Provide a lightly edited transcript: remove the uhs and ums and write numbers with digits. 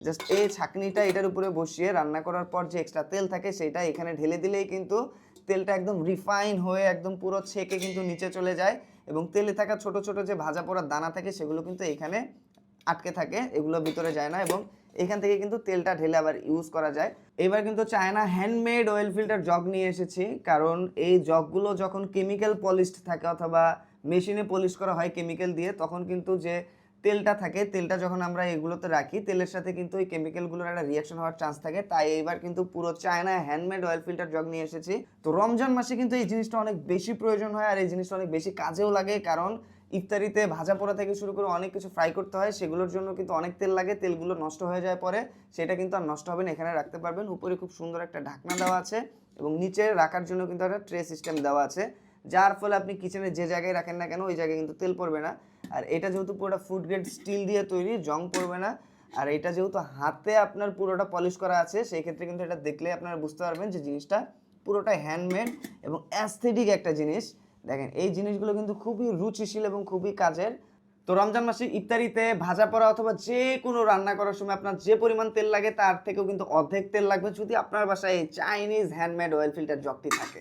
Just এই ছাঁকনিটা এটার উপরে বসিয়ে রান্না করার পর যে এক্সট্রা তেল থাকে সেটা এখানে ঢেলে দিলেই কিন্তু তেলটা একদম রিফাইন হয়ে একদম পুরো ছেঁকে কিন্তু নিচে চলে যায় এবং তেলে থাকা ছোট ছোট যে ভাজা পোড়া দানা থাকে সেগুলো কিন্তু এখানে আটকে থাকে, এগুলো ভিতরে যায় না এবং এখান থেকে কিন্তু তেলটা ঢেলে আবার ইউজ করা যায়। এবার কিন্তু China handmade oil filter jug নিয়ে এসেছি, কারণ এই জগগুলো যখন কেমিক্যাল পলিশড থাকে অথবা মেশিনে পলিশ করা হয় কেমিক্যাল দিয়ে, তখন কিন্তু যে তেলটা থাকে তেলটা যখন আমরা এগুলোতে রাখি তেলের সাথে কিন্তু ওই কেমিক্যালগুলোর একটা রিয়াকশন হওয়ার চান্স থাকে। তাই এবার কিন্তু পুরো China handmade oil filter jug নিয়ে এসেছি। তো রমজান মাসে কিন্তু এই জিনিসটা অনেক বেশি প্রয়োজন হয় আর এই জিনিসটা অনেক বেশি কাজেও লাগে, কারণ ইফতারিতে ভাজা পোড়া থেকে শুরু করে অনেক কিছু ফ্রাই করতে হয়, সেগুলোর জন্য কিন্তু অনেক তেল লাগে, তেলগুলো নষ্ট হয়ে যায় পরে, সেটা কিন্তু আর নষ্ট হবে না, এখানে রাখতে পারবেন। উপরে খুব সুন্দর একটা ঢাকনা দেওয়া আছে এবং নিচে রাখার জন্য কিন্তু একটা ট্রে সিস্টেম দেওয়া আছে, যার ফলে আপনি কিচেনে যে জায়গায় রাখেন না কেন ওই জায়গায় কিন্তু তেল পড়বে না। আর এটা যেহেতু পুরোটা ফুড গ্রেড স্টিল দিয়ে তৈরি, জং পড়বে না। আর এটা যেহেতু হাতে আপনার পুরোটা পলিশ করা আছে সেই ক্ষেত্রে কিন্তু এটা দেখলে আপনারা বুঝতে পারবেন যে জিনিসটা পুরোটাই হ্যান্ডমেড এবং অ্যাস্থেটিক একটা জিনিস। দেখেন এই জিনিসগুলো কিন্তু খুবই রুচিশীল এবং খুবই কাজের। তো রমজান মাসে ইফতারিতে ভাজা পোড়া অথবা যে কোনো রান্না করার সময় আপনার যে পরিমাণ তেল লাগে তার থেকেও কিন্তু অর্ধেক তেল লাগবে যদি আপনার বাসায় এই চাইনিজ হ্যান্ডমেড অয়েল ফিল্টার জগটি থাকে।